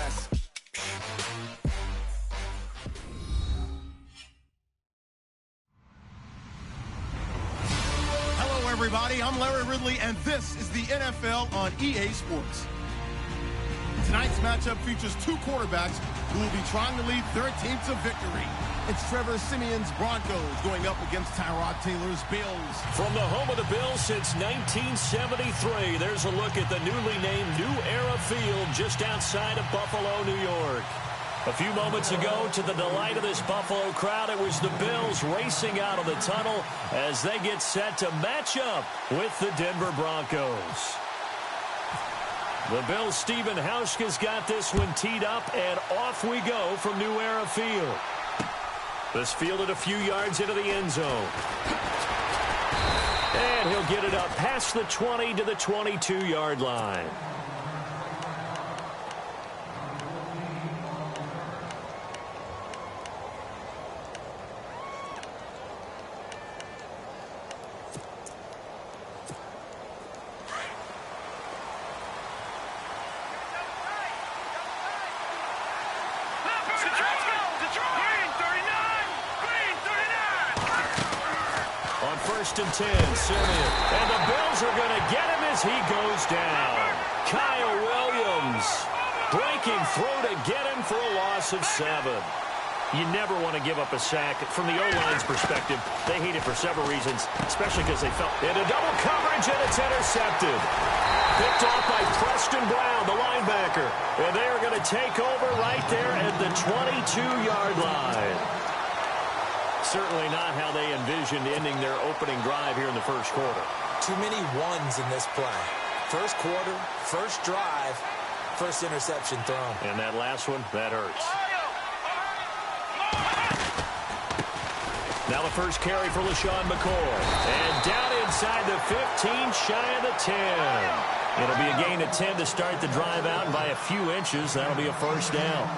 pass. Hello, everybody. I'm Larry Ridley, and this is the NFL on EA Sports. Tonight's matchup features two quarterbacks who will be trying to lead their team to victory. It's Trevor Siemian's Broncos going up against Tyrod Taylor's Bills. From the home of the Bills since 1973, there's a look at the newly named New Era Field just outside of Buffalo, New York. A few moments ago, to the delight of this Buffalo crowd, it was the Bills racing out of the tunnel as they get set to match up with the Denver Broncos. The Bills' Stephen Hauschka's got this one teed up, and off we go from New Era Field. This fielded a few yards into the end zone. And he'll get it up past the 20 to the 22-yard line. First and 10, Simeon. And the Bills are going to get him as he goes down. Kyle Williams breaking through to get him for a loss of 7. You never want to give up a sack. From the O-line's perspective, they hate it for several reasons, especially because they felt into double coverage, and it's intercepted. Picked off by Preston Brown, the linebacker. And they are going to take over right there at the 22-yard line. Certainly not how they envisioned ending their opening drive here in the first quarter. Too many ones in this play. First quarter, first drive, first interception thrown. And that last one, that hurts. Now the first carry for LaShawn McCoy. And down inside the 15, shy of the 10. It'll be a gain of 10 to start the drive out, and by a few inches, that'll be a first down.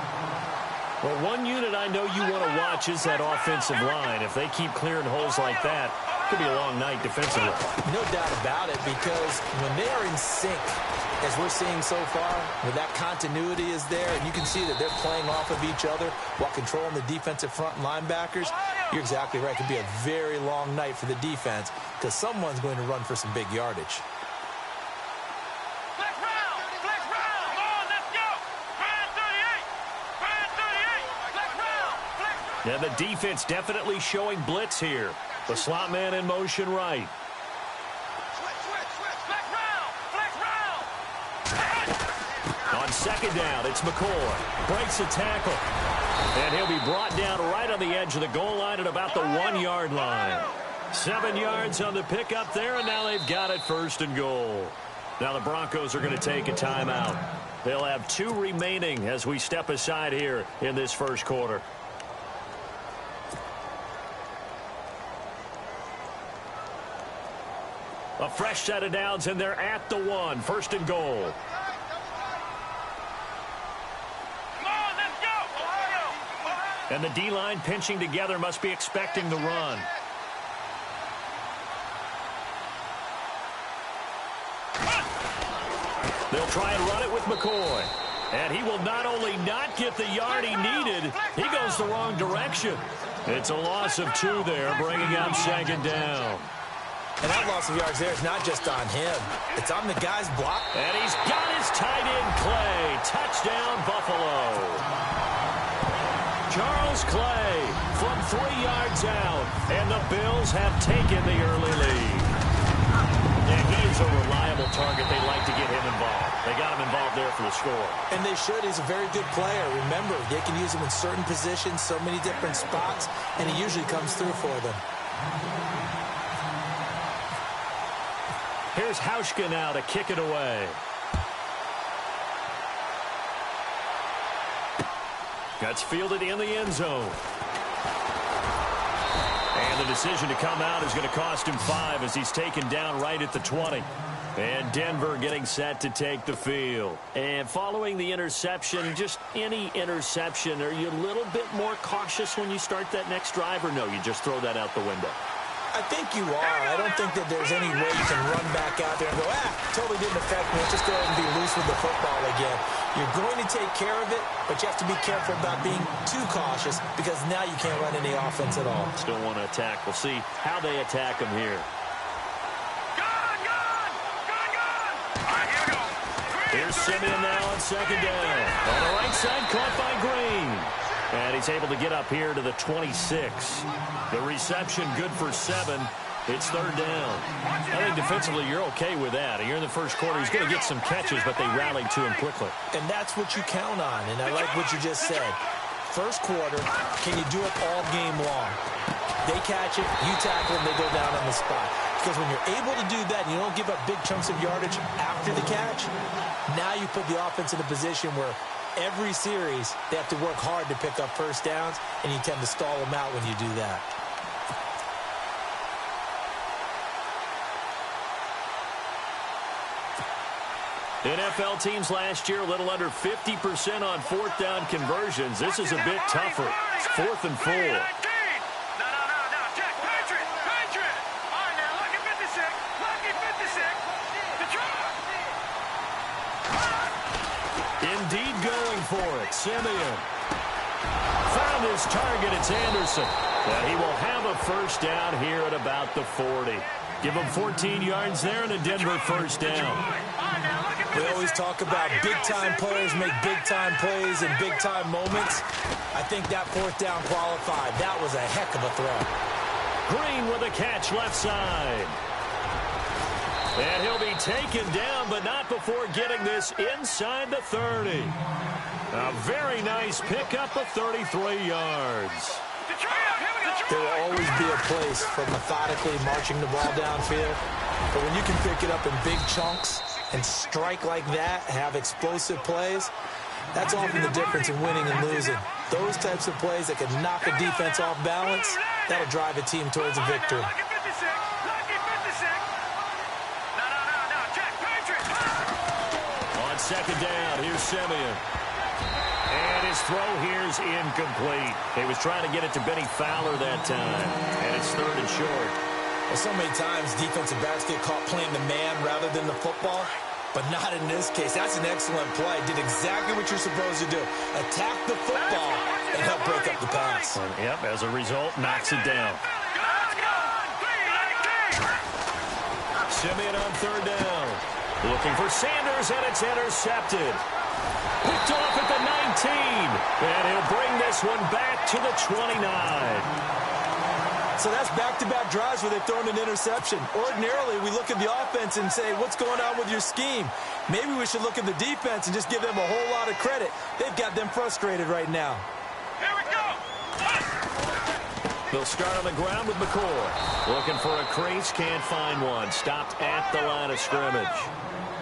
Well, one unit I know you want to watch is that offensive line. If they keep clearing holes like that, it could be a long night defensively. No doubt about it, because when they are in sync, as we're seeing so far, where that continuity is there, and you can see that they're playing off of each other while controlling the defensive front linebackers, you're exactly right. It could be a very long night for the defense because someone's going to run for some big yardage. And the defense definitely showing blitz here. The slot man in motion right. On second down, it's McCoy. Breaks a tackle. And he'll be brought down right on the edge of the goal line at about the 1-yard line. 7 yards on the pickup there, and now they've got it first and goal. Now the Broncos are going to take a timeout. They'll have 2 remaining as we step aside here in this first quarter. A fresh set of downs, and they're at the 1. First and goal. And the D-line pinching together must be expecting the run. They'll try and run it with McCoy. And he will not only not get the yard he needed, he goes the wrong direction. It's a loss of 2 there, bringing up second down. And that loss of yards there is not just on him. It's on the guy's block. And he's got his tight end, Clay. Touchdown, Buffalo. Charles Clay from 3 yards out. And the Bills have taken the early lead. And he is a reliable target. They like to get him involved. They got him involved there for the score. And they should. He's a very good player. Remember, they can use him in certain positions, so many different spots, and he usually comes through for them. Here's Hauschka now to kick it away. That's fielded in the end zone. And the decision to come out is going to cost him 5 as he's taken down right at the 20. And Denver getting set to take the field. And following the interception, just any interception, are you a little bit more cautious when you start that next drive, or no, you just throw that out the window? I think you are. I don't think that there's any way you can run back out there and go, totally didn't affect me. Let's just go ahead and be loose with the football again. You're going to take care of it, but you have to be careful about being too cautious because now you can't run any offense at all. Still want to attack. We'll see how they attack him here. Here's Simeon now on second down. On the right side, caught by Green. And he's able to get up here to the 26. The reception good for 7. It's third down. I think defensively you're okay with that. Here in the first quarter, he's going to get some catches, but they rallied to him quickly. And that's what you count on, and I like what you just said. First quarter, can you do it all game long? They catch it, you tackle them, they go down on the spot. Because when you're able to do that and you don't give up big chunks of yardage after the catch, now you put the offense in a position where every series they have to work hard to pick up first downs, and you tend to stall them out when you do that. NFL teams last year a little under 50% on fourth down conversions. This is a bit tougher. It's 4th and 4. Indeed going for it. Simeon found his target. It's Anderson. And he will have a first down here at about the 40. Give him 14 yards there and a Denver first down. We always talk about big-time players make big-time plays in big-time moments. I think that fourth down qualified. That was a heck of a throw. Green with a catch left side. And he'll be taken down, but not before getting this inside the 30. A very nice pickup of 33 yards. There will always be a place for methodically marching the ball downfield. But when you can pick it up in big chunks and strike like that, have explosive plays, that's often the difference in winning and losing. Those types of plays that can knock a defense off balance, that'll drive a team towards a victory. On second down, here's Simeon. And his throw here is incomplete. He was trying to get it to Benny Fowler that time. And it's 3rd and short. Well, so many times defensive backs get caught playing the man rather than the football, but not in this case. That's an excellent play. Did exactly what you're supposed to do. Attack the football and help break up the pass. And, yep, as a result, knocks it down. Simeon on third down. Looking for Sanders, and it's intercepted. Picked off at the 19. And he'll bring this one back to the 29. So that's back-to-back drives where they've thrown an interception. Ordinarily, we look at the offense and say, what's going on with your scheme? Maybe we should look at the defense and just give them a whole lot of credit. They've got them frustrated right now. Here we go. They'll start on the ground with McCoy. Looking for a crease, can't find one. Stopped at the line of scrimmage.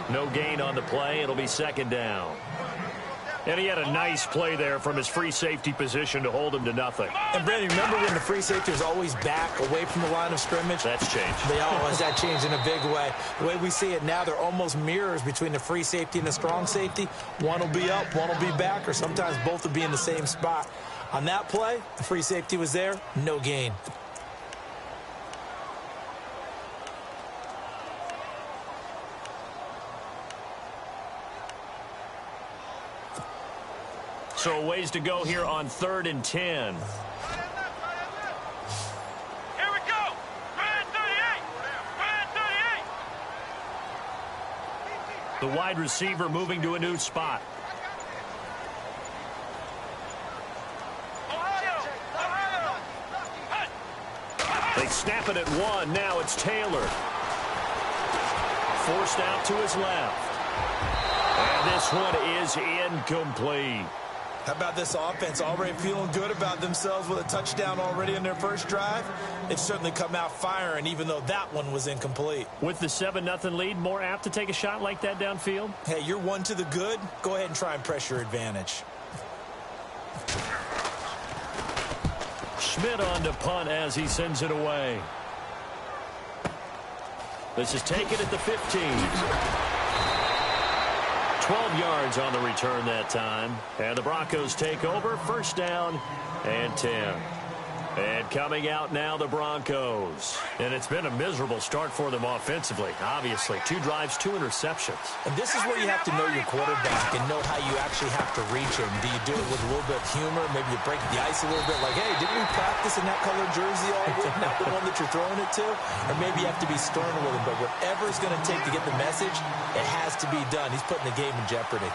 No gain on the play. It'll be second down. And he had a nice play there from his free safety position to hold him to nothing. And, Brandon, remember when the free safety was always back away from the line of scrimmage? That's changed. They always that changed in a big way. The way we see it now, they're almost mirrors between the free safety and the strong safety. One will be up, one will be back, or sometimes both will be in the same spot. On that play, the free safety was there, no gain. So ways to go here on 3rd and 10. Here we go. Red 38. Red 38. The wide receiver moving to a new spot. They snap it at 1. Now it's Taylor. Forced out to his left. And this one is incomplete. How about this offense already feeling good about themselves with a touchdown already in their first drive? They've certainly come out firing, even though that one was incomplete. With the 7-0 lead, more apt to take a shot like that downfield? Hey, you're one to the good. Go ahead and try and press your advantage. Schmidt on to punt as he sends it away. This is taken at the 15. 12 yards on the return that time. And the Broncos take over. First down and 10. And coming out now, the Broncos. And it's been a miserable start for them offensively, obviously. 2 drives, 2 interceptions. And this is where you have to know your quarterback and know how you actually have to reach him. Do you do it with a little bit of humor? Maybe you break the ice a little bit like, hey, didn't we practice in that colored jersey all week? Not the one that you're throwing it to? Or maybe you have to be stern with him. But whatever it's going to take to get the message, it has to be done. He's putting the game in jeopardy.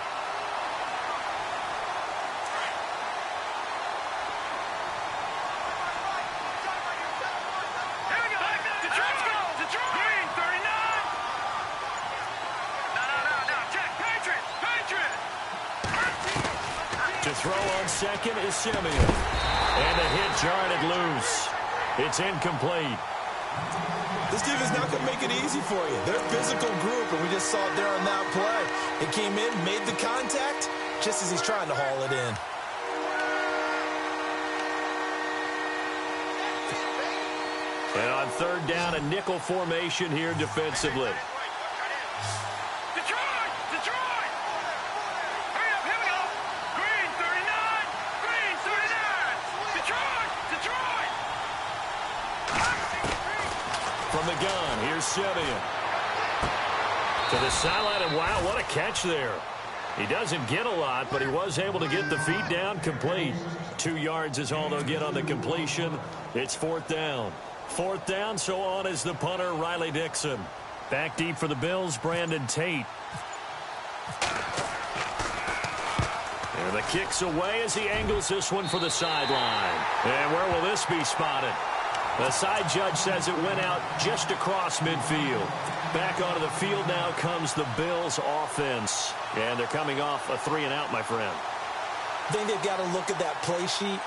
Throw on second is Simeon. And the hit jarred it loose. It's incomplete. This defense is not going to make it easy for you. They're a physical group, and we just saw it there on that play. It came in, made the contact, just as he's trying to haul it in. And on third down, a nickel formation here defensively. From the gun, here's Simeon. To the sideline, and wow, what a catch there. He doesn't get a lot, but he was able to get the feet down complete. 2 yards is all they'll get on the completion. It's 4th down. 4th down, so on is the punter, Riley Dixon. Back deep for the Bills, Brandon Tate. And the kick's away as he angles this one for the sideline. And where will this be spotted? The side judge says it went out just across midfield. Back onto the field now comes the Bills offense. And they're coming off a 3-and-out, my friend. I think they've got to look at that play sheet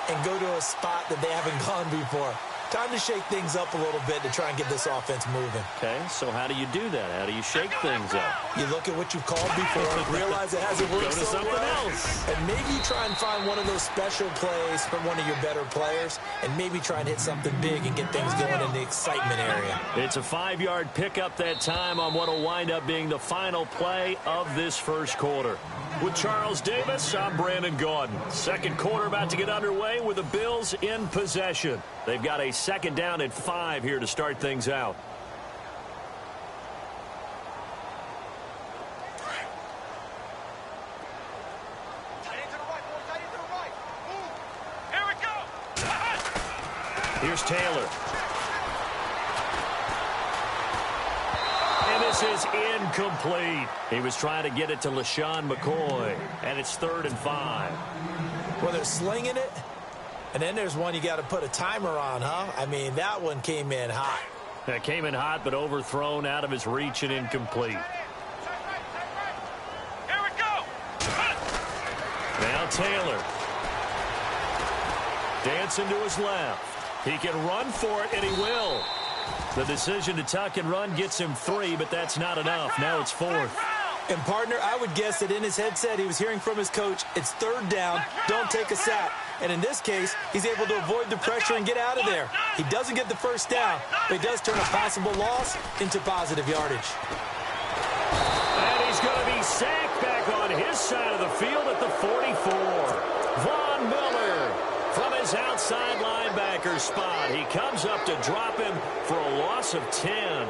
and go to a spot that they haven't gone before. Time to shake things up a little bit to try and get this offense moving. Okay, so how do you do that? How do you shake things up? You look at what you've called before, realize it hasn't worked Go to so something well, else. and maybe you try and find one of those special plays from one of your better players, and maybe try and hit something big and get things going in the excitement area. It's a 5-yard pickup that time on what will wind up being the final play of this first quarter. With Charles Davis, I'm Brandon Gaudin. Second quarter about to get underway with the Bills in possession. They've got a 2nd down and 5 here to start things out. Here we go. Here's Taylor. And this is incomplete. He was trying to get it to LaShawn McCoy. And it's 3rd and 5. Well, they're slinging it, and then there's one you got to put a timer on, huh? I mean, that one came in hot. That came in hot, but overthrown, out of his reach and incomplete. Here we go. Now Taylor. Dancing to his left. He can run for it, and he will. The decision to tuck and run gets him 3, but that's not enough. Now it's 4th. And, partner, I would guess that in his headset he was hearing from his coach, it's 3rd down, don't take a sack. And in this case, he's able to avoid the pressure and get out of there. He doesn't get the 1st down, but he does turn a possible loss into positive yardage. And he's going to be sacked back on his side of the field at the 44. Von Miller from his outside linebacker spot. He comes up to drop him for a loss of 10.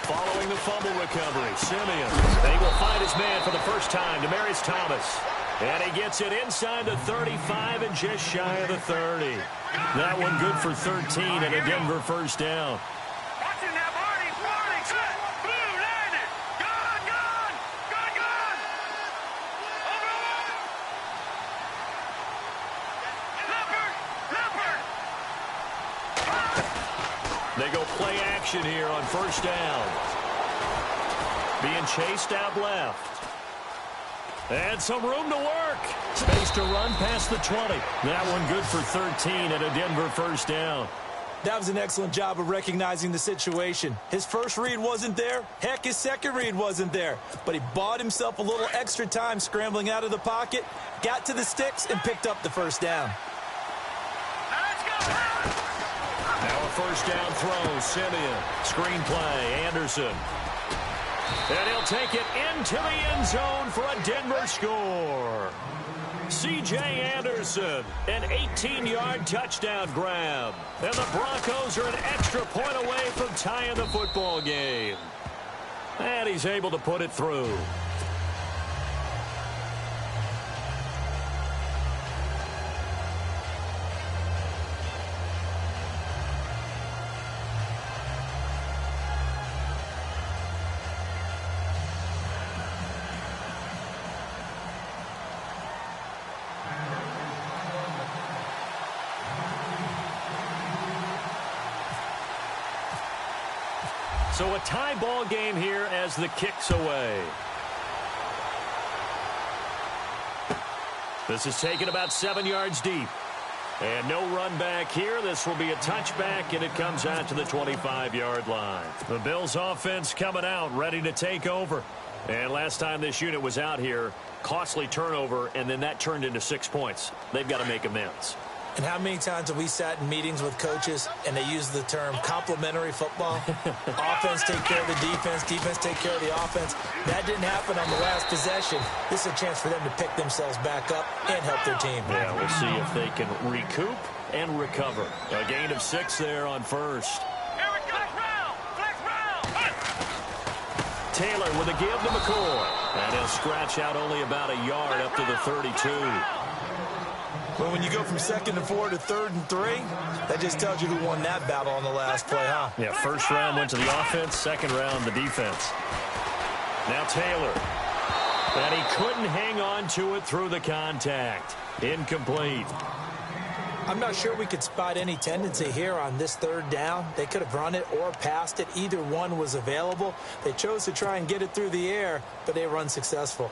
Following the fumble recovery, Simeon able to find his man for the first time, Demaryius Thomas. And he gets it inside the 35 and just shy of the 30. That one good for 13 and a Denver 1st down. They go play action here on 1st down. Being chased out left. And some room to work. Space to run past the 20. That one good for 13 and a Denver 1st down. That was an excellent job of recognizing the situation. His first read wasn't there. Heck, his second read wasn't there. But he bought himself a little extra time scrambling out of the pocket, got to the sticks, and picked up the 1st down. first down throw. Simeon. Screen play. Anderson. And he'll take it into the end zone for a Denver score. C.J. Anderson, an 18-yard touchdown grab. And the Broncos are an extra point away from tying the football game. And he's able to put it through. So a tie ball game here as the kick's away. This is taken about 7 yards deep. And no run back here. This will be a touchback, and it comes out to the 25-yard line. The Bills offense coming out, ready to take over. And last time this unit was out here, costly turnover, and then that turned into 6 points. They've got to make amends. And how many times have we sat in meetings with coaches and they use the term complementary football? Offense take care of the defense, defense take care of the offense. That didn't happen on the last possession. This is a chance for them to pick themselves back up and help their team. Yeah, we'll see if they can recoup and recover. A gain of 6 there on first. Here we go. Flex round. Taylor with a give to McCoy. And he'll scratch out only about a yard up to the 32. Well, when you go from 2nd and 4 to 3rd and 3, that just tells you who won that battle on the last play, huh? Yeah, first round went to the offense, second round the defense. Now Taylor. And he couldn't hang on to it through the contact. Incomplete. I'm not sure we could spot any tendency here on this 3rd down. They could have run it or passed it. Either one was available. They chose to try and get it through the air, but they were unsuccessful.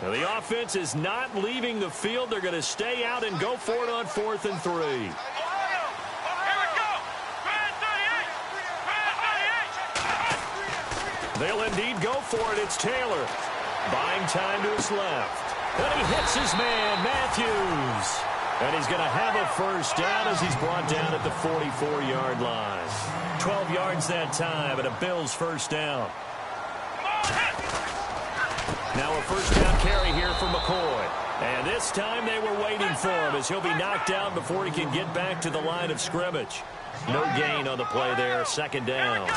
Now the offense is not leaving the field. They're going to stay out and go for it on 4th and 3. Here we go. Brand 38. They'll indeed go for it. It's Taylor. Buying time to his left. And he hits his man, Matthews. And he's going to have a first down as he's brought down at the 44-yard line. 12 yards that time and a Bills first down. Now a first down carry here for McCoy. And this time they were waiting for him as he'll be knocked out before he can get back to the line of scrimmage. No gain on the play there, 2nd down.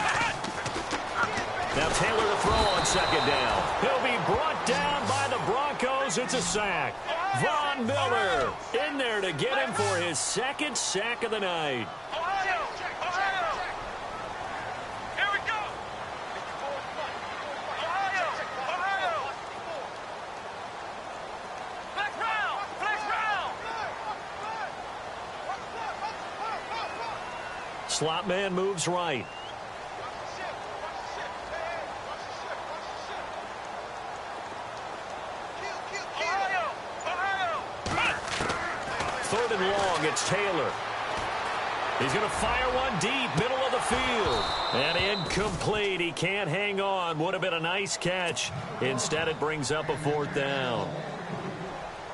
Now Taylor to throw on 2nd down. He'll be brought down by the Broncos. It's a sack. Von Miller in there to get him for his 2nd sack of the night. Slot man moves right. Third and long, it's Taylor. He's going to fire one deep, middle of the field. And incomplete. He can't hang on. Would have been a nice catch. Instead, it brings up a 4th down.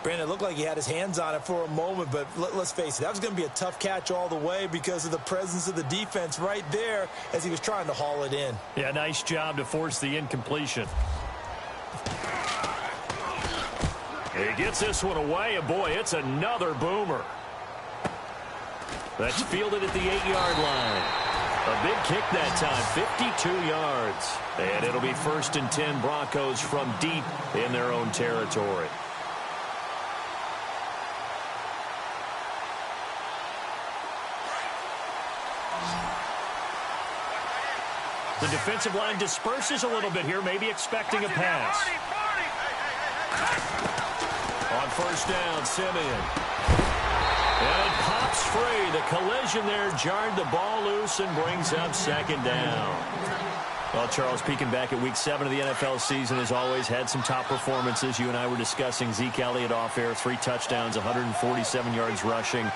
Brandon, it looked like he had his hands on it for a moment, but let's face it, that was going to be a tough catch all the way because of the presence of the defense right there as he was trying to haul it in. Yeah, nice job to force the incompletion. He gets this one away, and boy, it's another boomer. That's fielded at the 8-yard line. A big kick that time, 52 yards. And it'll be 1st and 10 Broncos from deep in their own territory. The defensive line disperses a little bit here, maybe expecting a pass. On first down, Simeon. And it pops free. The collision there jarred the ball loose and brings up 2nd down. Well, Charles, peeking back at Week 7 of the NFL season, has always had some top performances. You and I were discussing Zeke Elliott off air, 3 touchdowns, 147 yards rushing.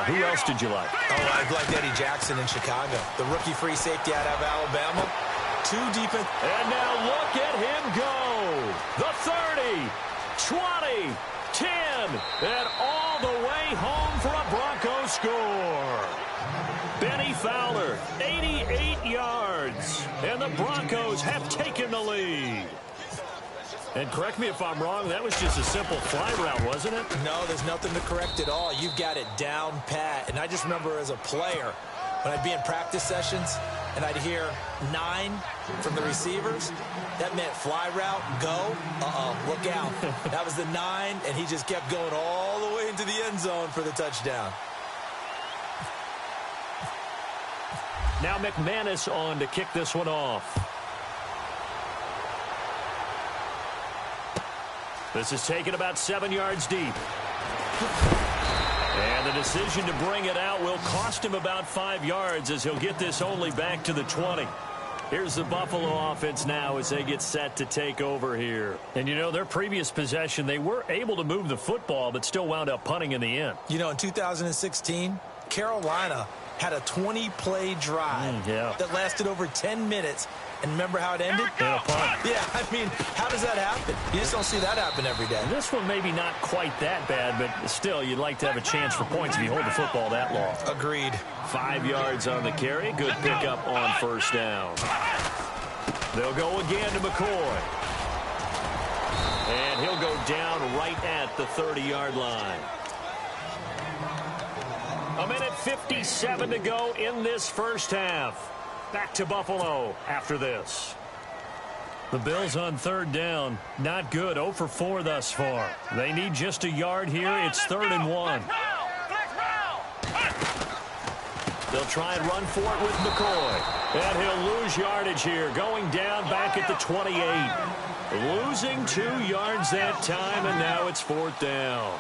Who else did you like? Oh, I liked Eddie Jackson in Chicago. The rookie free safety out of Alabama. 2 defense. And now look at him go. The 30, 20, 10, and all the way home for a Broncos score. Benny Fowler, 88 yards, and the Broncos have taken the lead. And correct me if I'm wrong, that was just a simple fly route, wasn't it? No, there's nothing to correct at all. You've got it down pat. And I just remember as a player, when I'd be in practice sessions and I'd hear 9 from the receivers, that meant fly route, go, look out. That was the 9, and he just kept going all the way into the end zone for the touchdown. Now McManus on to kick this one off. This is taken about 7 yards deep. And the decision to bring it out will cost him about 5 yards as he'll get this only back to the 20. Here's the Buffalo offense now as they get set to take over here. And, you know, their previous possession, they were able to move the football but still wound up punting in the end. You know, in 2016, Carolina had a 20-play drive that lasted over 10 minutes. And remember how it ended? In a punt. Yeah, I mean, how does that happen? You just don't see that happen every day. This one maybe not quite that bad, but still, you'd like to have a chance for points if you hold the football that long. Agreed. 5 yards on the carry. Good pickup on first down. They'll go again to McCoy. And he'll go down right at the 30-yard line. 1:57 to go in this first half. Back to Buffalo after this. The Bills on third down. Not good. 0 for 4 thus far. They need just a yard here. It's 3rd and 1. They'll try and run for it with McCoy. And he'll lose yardage here. Going down back at the 28. Losing 2 yards that time, and now it's 4th down.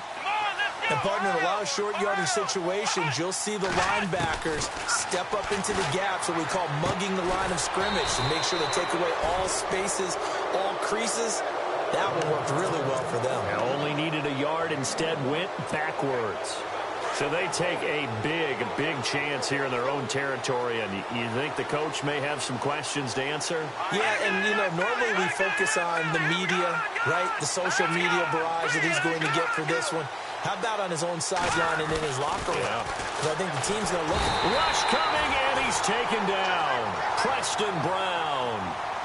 And, partner, in a lot of short yardage situations, you'll see the linebackers step up into the gaps, what we call mugging the line of scrimmage, to make sure they take away all spaces, all creases. That one worked really well for them. They only needed a yard, instead went backwards. So they take a big chance here in their own territory, and you think the coach may have some questions to answer? Yeah, and, you know, normally we focus on the media, right, the social media barrage that he's going to get for this one. How about on his own sideline and in his locker room? Because I think the team's going to look at him. Rush coming, and he's taken down. Preston Brown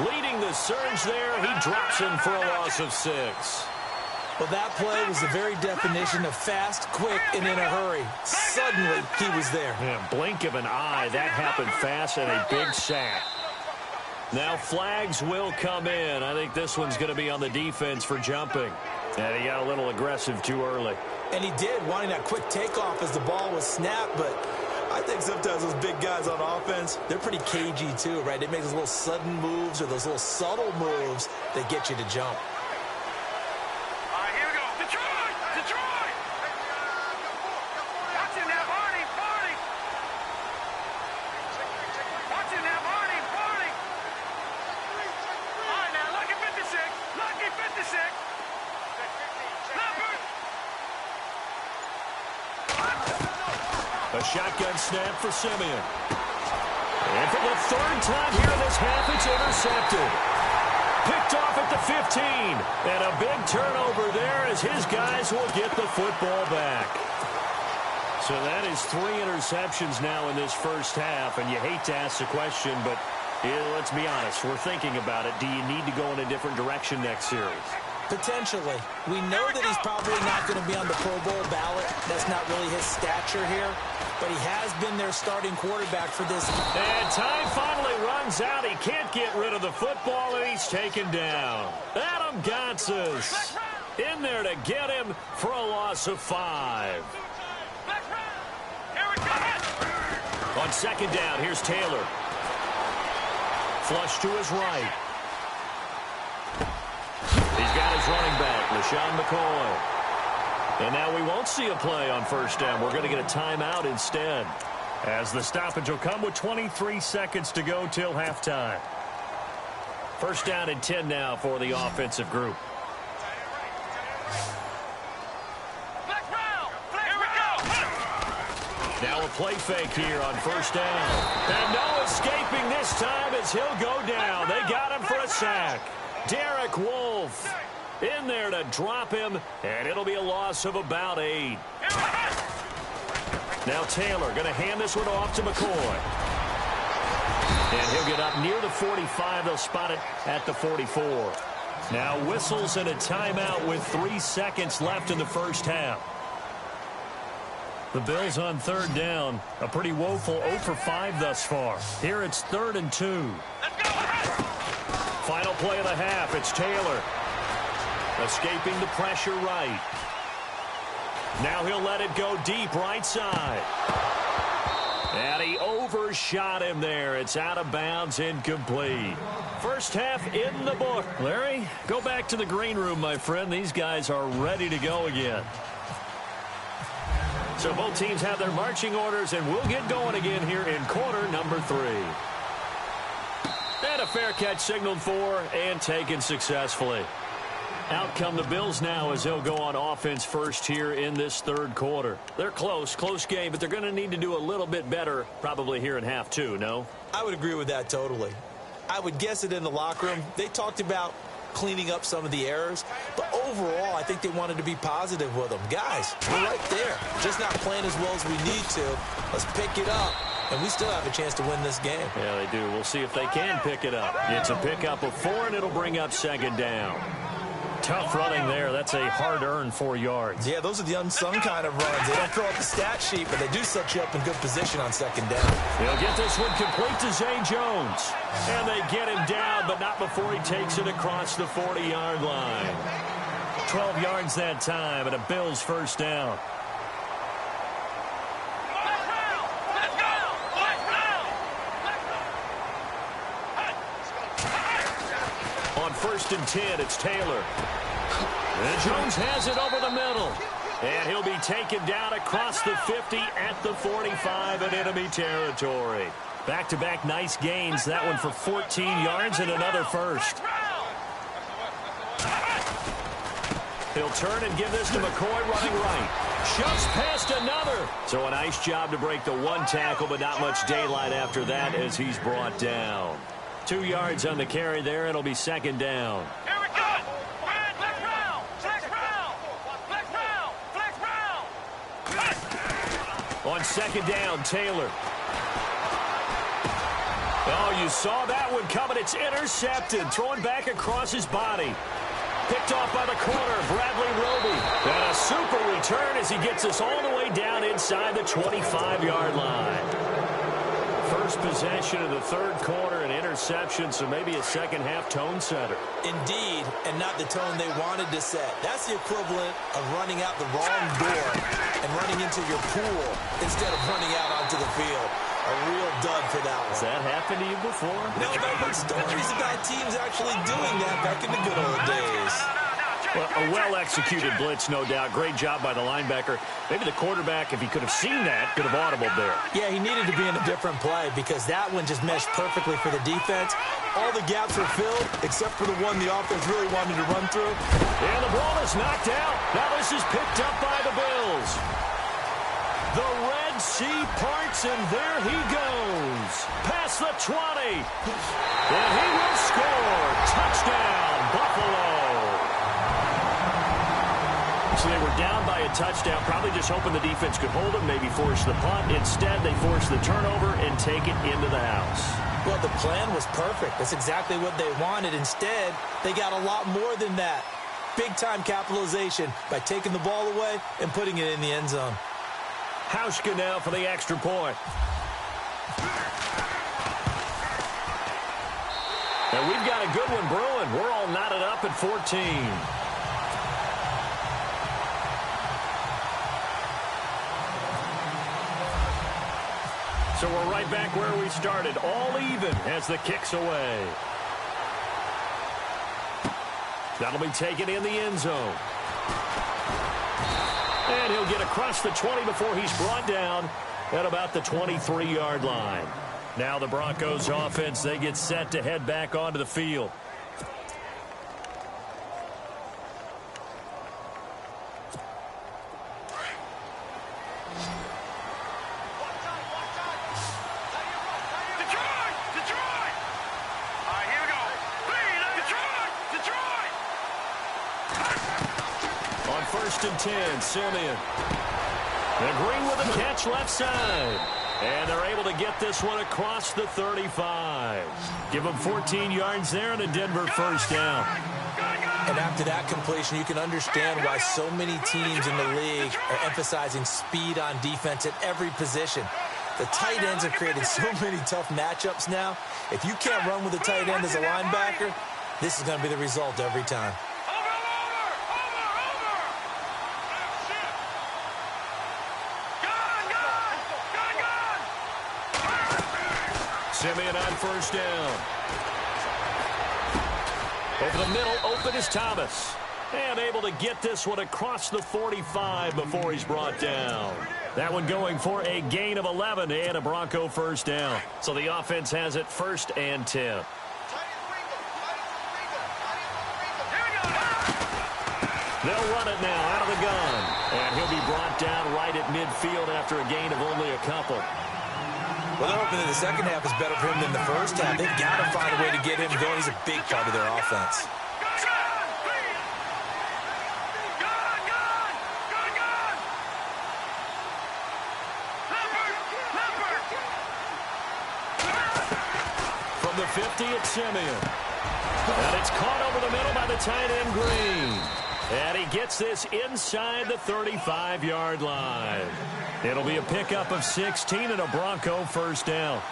leading the surge there. He drops him for a loss of 6. Well, that play was the very definition of fast, quick, and in a hurry. Suddenly, he was there. Yeah, blink of an eye. That happened fast, and a big sack. Now flags will come in. I think this one's going to be on the defense for jumping. And he got a little aggressive too early. And he did, wanting that quick takeoff as the ball was snapped. But I think sometimes those big guys on offense, they're pretty cagey too, right? They make those little sudden moves or those little subtle moves that get you to jump. All right, here we go. Detroit! Detroit! Watch it now, Barney! Barney! Watch it now, Barney! Barney! All right, now, lucky 56. Lucky 56. A shotgun snap for Simeon. And for the 3rd time here in this half, it's intercepted. Picked off at the 15. And a big turnover there as his guys will get the football back. So that is 3 interceptions now in this first half. And you hate to ask the question, but let's be honest. We're thinking about it. Do you need to go in a different direction next series? Potentially. We know that he's probably not going to be on the Pro Bowl ballot. That's not really his stature here. But he has been their starting quarterback for this. And time finally runs out. He can't get rid of the football, and he's taken down. Adam Gotsis in there to get him for a loss of 5. On 2nd down, here's Taylor. Flush to his right. He's got his running back, LaShawn McCoy. And now we won't see a play on 1st down. We're going to get a timeout instead, as the stoppage will come with 23 seconds to go till halftime. 1st down and 10 now for the offensive group. Now a play fake here on 1st down. And no escaping this time as he'll go down. They got him for a sack. Derek Wolfe In there to drop him, and it'll be a loss of about 8. Now Taylor going to hand this one off to McCoy. And he'll get up near the 45. They'll spot it at the 44. Now whistles and a timeout with 3 seconds left in the first half. The Bills on third down. A pretty woeful 0 for 5 thus far. Here it's 3rd and 2. Final play of the half. It's Taylor. Escaping the pressure right. Now he'll let it go deep right side. And he overshot him there. It's out of bounds, incomplete. First half in the book. Larry, go back to the green room, my friend. These guys are ready to go again. So both teams have their marching orders, and we'll get going again here in quarter number 3. And a fair catch signaled for and taken successfully. Out come the Bills now as they'll go on offense first here in this third quarter. They're close game, but they're going to need to do a little bit better probably here in half 2, no? I would agree with that totally. I would guess it in the locker room. They talked about cleaning up some of the errors, but overall I think they wanted to be positive with them. Guys, we're right there. Just not playing as well as we need to. Let's pick it up. And we still have a chance to win this game. Yeah, they do. We'll see if they can pick it up. It's a pickup of 4, and it'll bring up 2nd down. Tough running there. That's a hard-earned 4 yards. Yeah, those are the unsung kind of runs. They don't throw up the stat sheet, but they do set you up in good position on 2nd down. They'll get this one complete to Zay Jones. And they get him down, but not before he takes it across the 40-yard line. 12 yards that time, and a Bills first down. On 1st and 10, it's Taylor. And Jones has it over the middle. And he'll be taken down across the 50 at the 45 in enemy territory. Back-to-back nice gains. That one for 14 yards and another first. He'll turn and give this to McCoy running right. Shoves past another. So a nice job to break the 1 tackle, but not much daylight after that as he's brought down. 2 yards on the carry there. It'll be 2nd down. Here we go. Flex round. Flex round. Flex round. Flex round. On 2nd down, Taylor. Oh, you saw that one coming. It's intercepted. Thrown back across his body. Picked off by the corner, Bradley Roby. And a super return as he gets us all the way down inside the 25-yard line. First possession of the third quarter, an interception, so maybe a second-half tone setter. Indeed, and not the tone they wanted to set. That's the equivalent of running out the wrong door and running into your pool instead of running out onto the field. A real dud for that one. Has that happened to you before? No, but I've heard stories about teams actually doing that back in the good old days. Well, a well-executed blitz, no doubt. Great job by the linebacker. Maybe the quarterback, if he could have seen that, could have audibled there. Yeah, he needed to be in a different play because that one just meshed perfectly for the defense. All the gaps were filled except for the one the offense really wanted to run through. And the ball is knocked out. Now this is picked up by the Bills. The Red Sea parts, and there he goes. Past the 20. And he will score. Touchdown, Buffalo. So they were down by a touchdown, probably just hoping the defense could hold them, maybe force the punt. Instead, they force the turnover and take it into the house. Well, the plan was perfect. That's exactly what they wanted. Instead, they got a lot more than that. Big-time capitalization by taking the ball away and putting it in the end zone. Hauschka now for the extra point. And we've got a good one brewing. We're all knotted up at 14. So we're right back where we started, all even as the kick's away. That'll be taken in the end zone. And he'll get across the 20 before he's brought down at about the 23-yard line. Now the Broncos offense, they get set to head back onto the field. first and 10. Simeon. The Green with a catch left side. And they're able to get this one across the 35. Give them 14 yards there and a Denver first down. And after that completion, you can understand why so many teams in the league are emphasizing speed on defense at every position. The tight ends have created so many tough matchups now. If you can't run with a tight end as a linebacker, this is going to be the result every time. Simeon on first down. Over the middle, open is Thomas. And able to get this one across the 45 before he's brought down. That one going for a gain of 11 and a Bronco first down. So the offense has it first and 10. They'll run it now out of the gun. And he'll be brought down right at midfield after a gain of only a couple. Well, they're hoping that the second half is better for him than the first half. They've got to find a way to get him going. He's a big part of their offense. From the 50, it's Simeon. And it's caught over the middle by the tight end Green. And he gets this inside the 35-yard line. It'll be a pickup of 16 and a Bronco first down.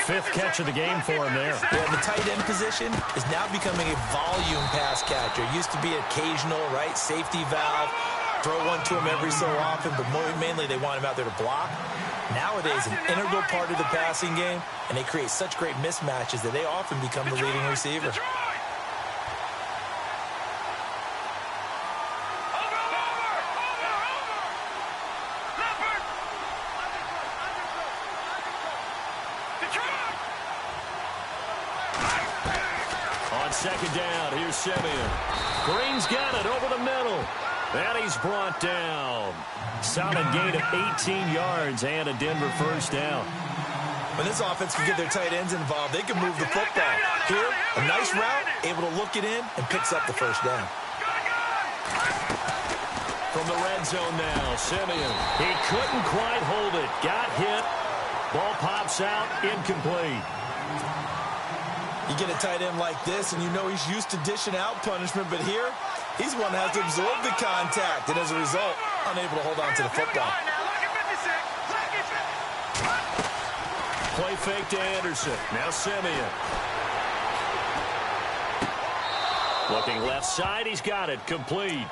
Fifth catch of the game for him there. Yeah, the tight end position is now becoming a volume pass catcher. It used to be occasional, right? Safety valve. Throw one to him every so often, but mainly they want him out there to block. Nowadays, an integral part of the passing game, and they create such great mismatches that they often become the leading receiver. On second down, here's Simeon. Green's got it over the middle. And he's brought down. Solid gain of 18 yards and a Denver first down. When this offense can get their tight ends involved, they can move the football. Here, a nice route, able to look it in, and picks up the first down. From the red zone now, Simeon. He couldn't quite hold it. Got hit. Ball pops out, incomplete. You get a tight end like this, and you know he's used to dishing out punishment, but here, he's one that has to absorb the contact, and as a result, unable to hold on to the football. Play fake to Anderson. Now Simeon. Looking left side, he's got it. Complete.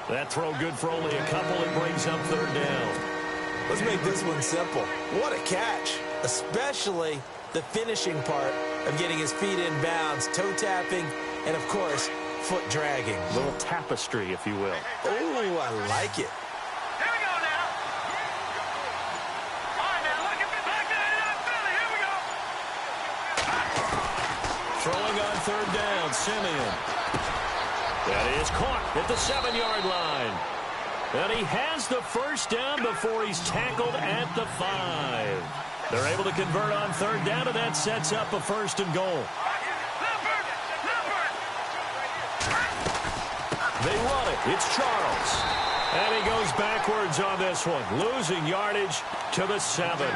That throw good for only a couple. It brings up third down. Let's make this one simple. What a catch, especially the finishing part of getting his feet in bounds, toe tapping, and, of course, foot dragging. A little tapestry, if you will. Oh, I like it. Here we go now. All right, now look at me back there. Here we go. Throwing on third down, Simeon. That is caught at the 7-yard line. And he has the first down before he's tackled at the 5. They're able to convert on third down, and that sets up a first and goal. They run it. It's Charles. And he goes backwards on this one, losing yardage to the 7.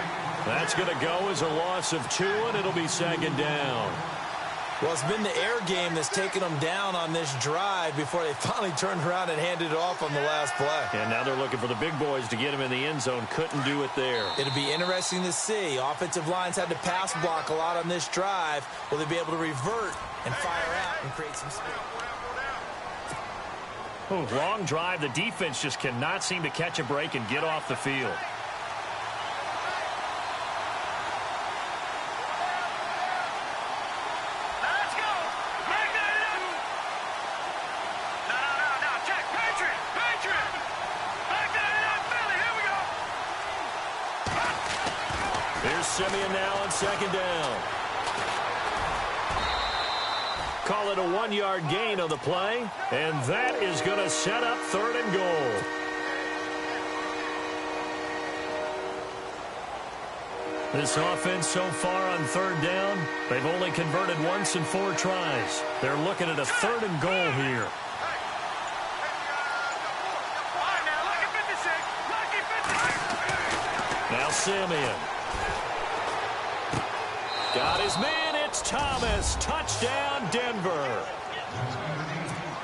That's going to go as a loss of 2, and it'll be second down. Well, it's been the air game that's taken them down on this drive before they finally turned around and handed it off on the last play. And now they're looking for the big boys to get him in the end zone. Couldn't do it there. It'll be interesting to see. Offensive lines had to pass block a lot on this drive. Will they be able to revert and fire out and create some speed? Oh, long drive. The defense just cannot seem to catch a break and get off the field. Simeon now on second down. Call it a 1-yard gain on the play, and that is going to set up third and goal. This offense so far on third down, they've only converted once in 4 tries. They're looking at a third and goal here. Simeon. Got his man. It's Thomas. Touchdown, Denver.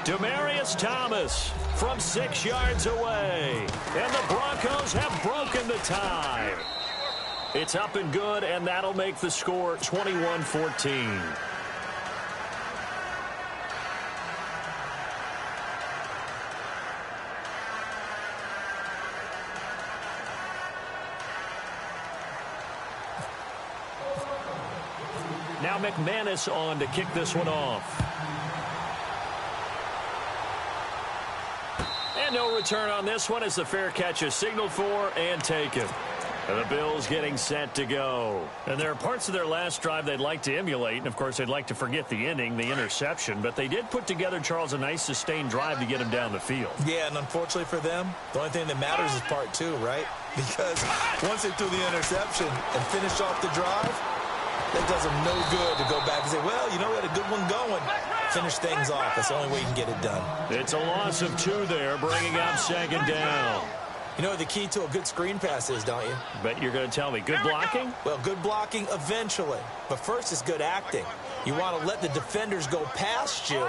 Demaryius Thomas from 6 yards away. And the Broncos have broken the tie. It's up and good, and that'll make the score 21-14. Now McManus on to kick this one off. And no return on this one as the fair catch is signaled for and taken. And the Bills getting set to go. And there are parts of their last drive they'd like to emulate. And, of course, they'd like to forget the ending, the interception. But they did put together, Charles, a nice sustained drive to get them down the field. Yeah, and unfortunately for them, the only thing that matters is part two, right? Because once they threw the interception and finished off the drive, it does them no good to go back and say, well, you know, we had a good one going. Finish things off. That's the only way you can get it done. It's a loss of 2 there, bringing up second down. You know what the key to a good screen pass is, don't you? Bet you're going to tell me. Good blocking? Well, good blocking eventually. But first is good acting. You want to let the defenders go past you,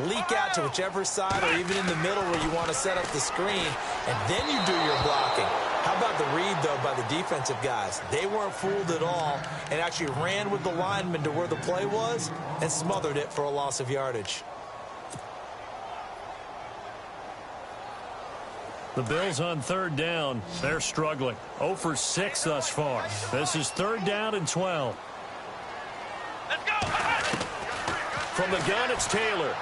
leak out to whichever side or even in the middle where you want to set up the screen, and then you do your blocking. How about the read, though, by the defensive guys? They weren't fooled at all and actually ran with the lineman to where the play was and smothered it for a loss of yardage. The Bills on third down. They're struggling. 0 for 6 thus far. This is 3rd down and 12. Let's go. From the gun, it's Taylor.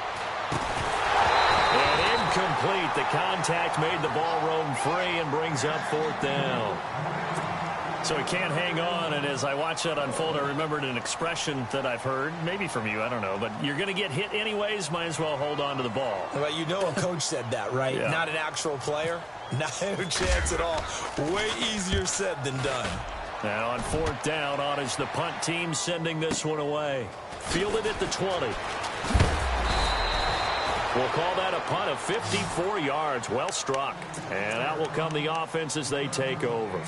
And incomplete. The contact made the ball roam free and brings up 4th down. So he can't hang on, and as I watch that unfold, I remembered an expression that I've heard, maybe from you, I don't know, but you're going to get hit anyways, might as well hold on to the ball. Well, you know a coach said that, right? Yeah. Not an actual player. Not a chance at all. Way easier said than done. Now on 4th down, on is the punt team sending this one away. Fielded at the 20. We'll call that a punt of 54 yards. Well struck. And out will come the offense as they take over.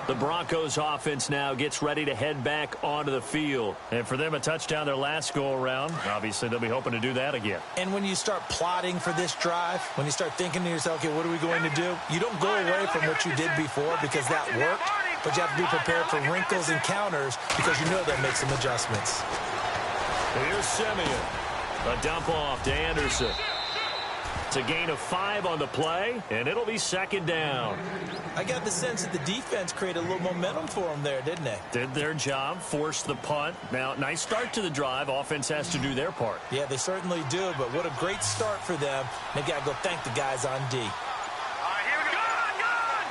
The Broncos offense now gets ready to head back onto the field. And for them, a touchdown their last go-around. Obviously, they'll be hoping to do that again. And when you start plotting for this drive, when you start thinking to yourself, okay, what are we going to do? You don't go away from what you did before because that worked, but you have to be prepared for wrinkles and counters because you know they'll make some adjustments. Here's Simeon. A dump off to Anderson. It's a gain of 5 on the play, and it'll be 2nd down. I got the sense that the defense created a little momentum for them there, didn't they? Did their job, forced the punt. Now, nice start to the drive. Offense has to do their part. Yeah, they certainly do, but what a great start for them. They got to go thank the guys on D. All right, here we go. Gun!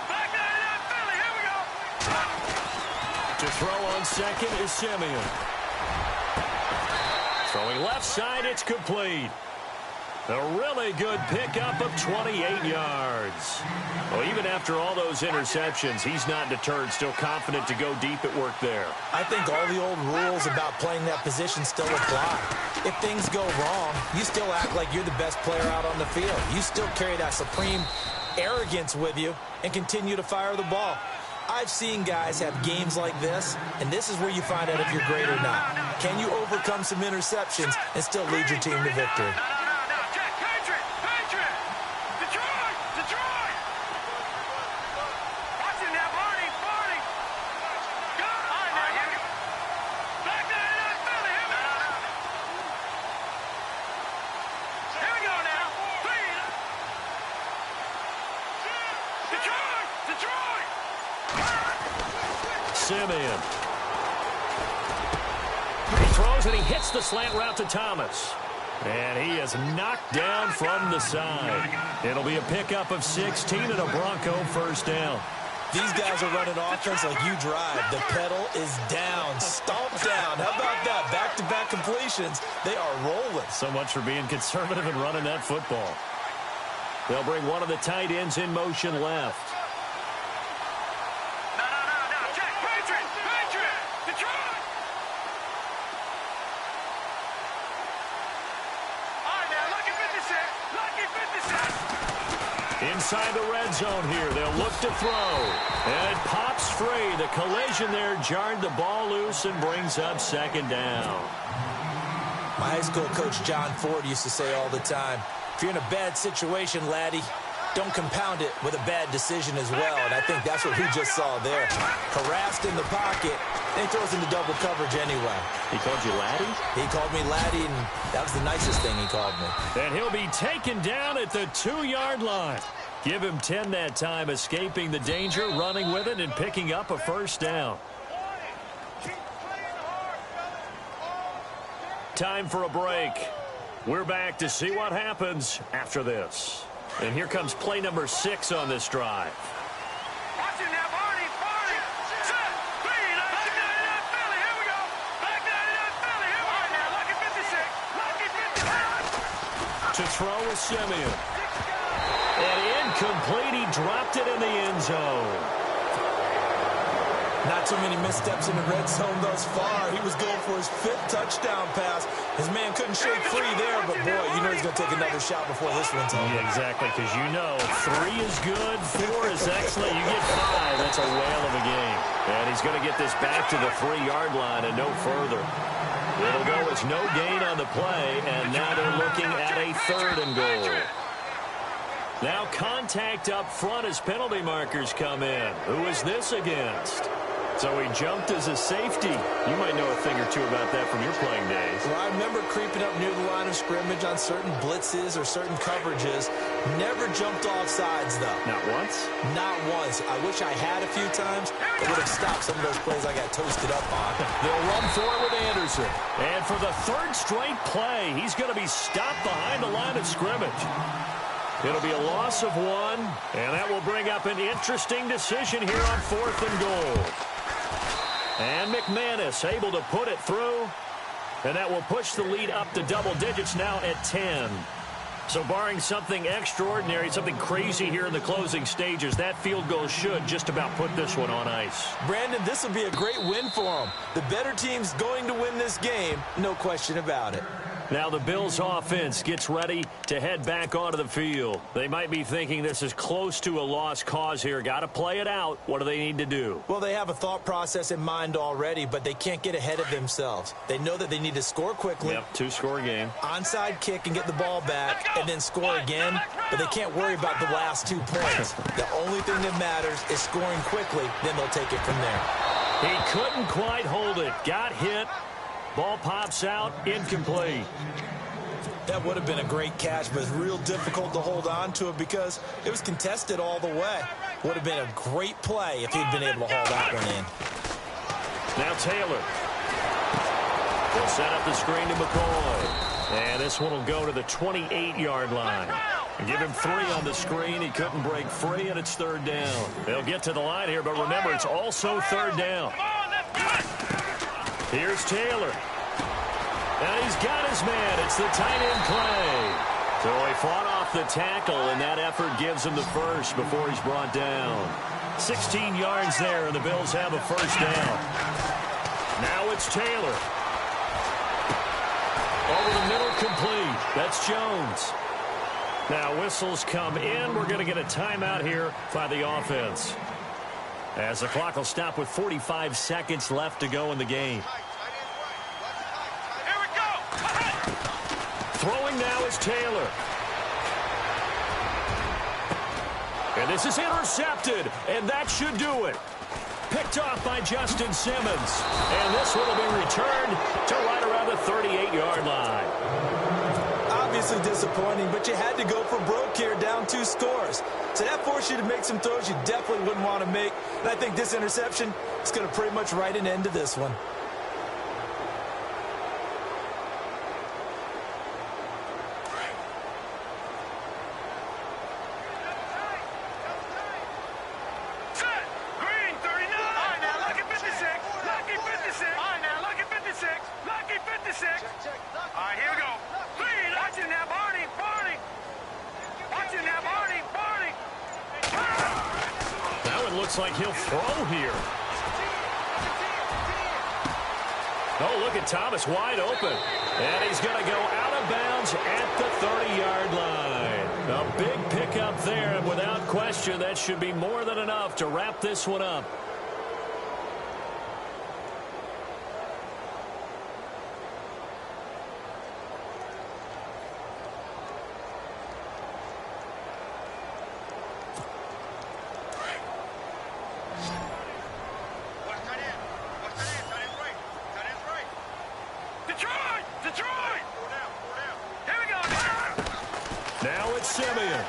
Back to that Philly. Here we go. To throw on second is Simeon. Throwing left side, it's complete. A really good pickup of 28 yards. Well, even after all those interceptions, he's not deterred, still confident to go deep at work there. I think all the old rules about playing that position still apply. If things go wrong, you still act like you're the best player out on the field. You still carry that supreme arrogance with you and continue to fire the ball. I've seen guys have games like this, and this is where you find out if you're great or not. Can you overcome some interceptions and still lead your team to victory? Simeon. He throws and he hits the slant route to Thomas. And he is knocked down from the side. It'll be a pickup of 16 and a Bronco 1st down. These guys are running offense like you drive. The pedal is down, stomped down. How about that? Back-to-back completions. They are rolling. So much for being conservative and running that football. They'll bring one of the tight ends in motion left. inside the red zone here. They'll look to throw. And it pops free. The collision there jarred the ball loose and brings up second down. My high school coach, John Ford, used to say all the time, if you're in a bad situation, laddie, don't compound it with a bad decision as well. And I think that's what we just saw there. Harassed in the pocket, and he throws into double coverage anyway. He called you laddie? He called me laddie, and that was the nicest thing he called me. And he'll be taken down at the 2-yard line. Give him 10 that time, escaping the danger, running with it, and picking up a first down. Time for a break. We're back to see what happens after this. And here comes play number 6 on this drive. Watch it now, Barney. Set. Green. Back 99 Philly. Here we go. Back 99 Philly. Here we go. All right, now, lucky 56. Lucky 56. To throw with Simeon. And incomplete. He dropped it in the end zone. Not too many missteps in the red zone thus far. He was going for his 5th touchdown pass. His man couldn't shake free there, but boy, you know he's going to take another shot before this one's over. Yeah, exactly, because you know 3 is good, 4 is excellent. You get 5, that's a whale of a game. And he's going to get this back to the 3-yard line and no further. It'll go as no gain on the play, and now they're looking at a 3rd and goal. Now contact up front as penalty markers come in. Who is this against? So he jumped as a safety. You might know a thing or two about that from your playing days. Well, I remember creeping up near the line of scrimmage on certain blitzes or certain coverages. Never jumped off sides, though. Not once? Not once. I wish I had a few times. It would have stopped some of those plays I got toasted up on. They'll run for it with Anderson. And for the 3rd straight play, he's going to be stopped behind the line of scrimmage. It'll be a loss of 1, and that will bring up an interesting decision here on 4th and goal. And McManus able to put it through, and that will push the lead up to double digits now at 10. So barring something extraordinary, something crazy here in the closing stages, that field goal should just about put this one on ice. Brandon, this will be a great win for him. The better team's going to win this game, no question about it. Now the Bills offense gets ready to head back onto the field. They might be thinking this is close to a lost cause here. Got to play it out. What do they need to do? Well, they have a thought process in mind already, but they can't get ahead of themselves. They know that they need to score quickly. Yep, 2-score game. Onside kick and get the ball back and then score again, but they can't worry about the last 2 points. The only thing that matters is scoring quickly, then they'll take it from there. He couldn't quite hold it. Got hit. Ball pops out, incomplete. That would have been a great catch, but it's real difficult to hold on to it because it was contested all the way. Would have been a great play if he'd been able to haul that one in. Now Taylor. They'll set up the screen to McCoy. And this one will go to the 28-yard line. Give him 3 on the screen. He couldn't break free, and it's 3rd down. They'll get to the line here, but remember, it's also 3rd down. Here's Taylor. And he's got his man. It's the tight end play. So he fought off the tackle, and that effort gives him the first before he's brought down. 16 yards there, and the Bills have a first down. Now it's Taylor. Over the middle, complete. That's Jones. Now whistles come in. We're going to get a timeout here by the offense, as the clock will stop with 45 seconds left to go in the game. Here we go. Throwing now is Taylor. And this is intercepted, and that should do it. Picked off by Justin Simmons. And this one will be returned to right around the 38-yard line. Obviously disappointing, but you had to go for broke here, down 2 scores. So that forced you to make some throws you definitely wouldn't want to make. And I think this interception is going to pretty much write an end to this one. Set. Green, 39. All right, now, lucky 56. Lucky 56. All right, now, lucky 56. Lucky 56. All right, here we go. Green, watch it now, Barney. Watch it now, Barney. That one looks like he'll throw here. Oh, look at Thomas wide open. And he's going to go out of bounds at the 30-yard line. A big pickup there, and without question, that should be more than enough to wrap this one up. Now it's Simeon.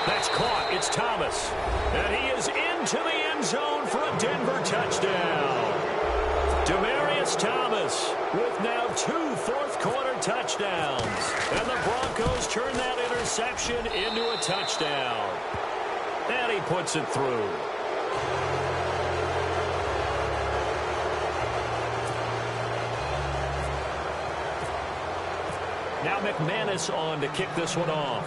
That's caught. It's Thomas. And he is into the end zone for a Denver touchdown. Demaryius Thomas with now 2 fourth-quarter touchdowns. And the Broncos turn that interception into a touchdown. And he puts it through. Now McManus on to kick this one off.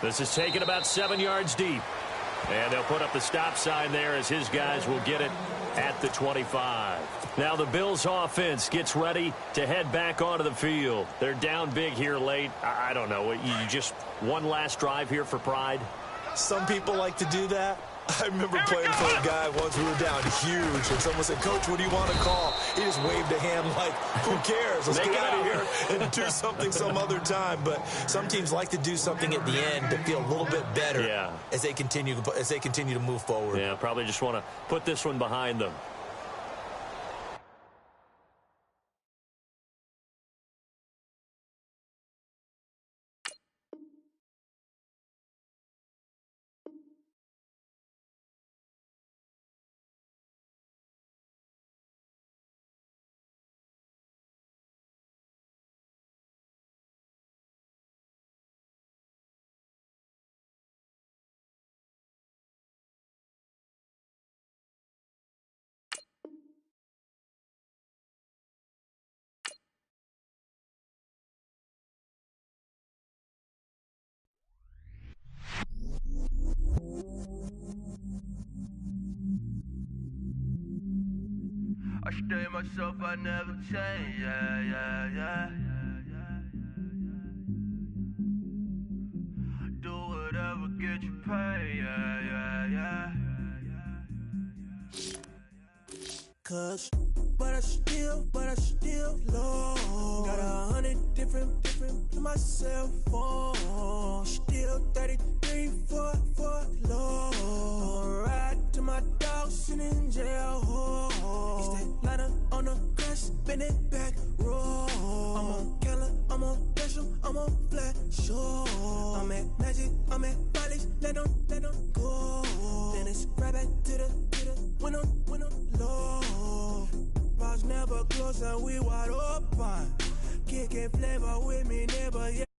This is taken about 7 yards deep. And they'll put up the stop sign there as his guys will get it at the 25. Now the Bills offense gets ready to head back onto the field. They're down big here late. I don't know. You just one last drive here for pride? Some people like to do that. I remember playing for a guy once we were down huge, and someone said, "Coach, what do you want to call?" He just waved a hand like, who cares? Let's get out of here and do something some other time. But some teams like to do something at the end to feel a little bit better as they continue to move forward. Yeah, probably just want to put this one behind them. I stay myself, I never change, yeah. Do whatever, get you paid, yeah. Cause, but I still low. Got 100 different in my cell phone. Still 33 for low. Ride to my dog sitting in jail. It's that ladder on the grass, spin it back, roll. I'm on Keller, I'm on Bishop, I'm on Flat Shore. I'm at Magic, I'm at Bally's, let them go. Then it's right back to the when I'm low. Bars never close and we wide open. Kicking flavor with me, neighbor, yeah.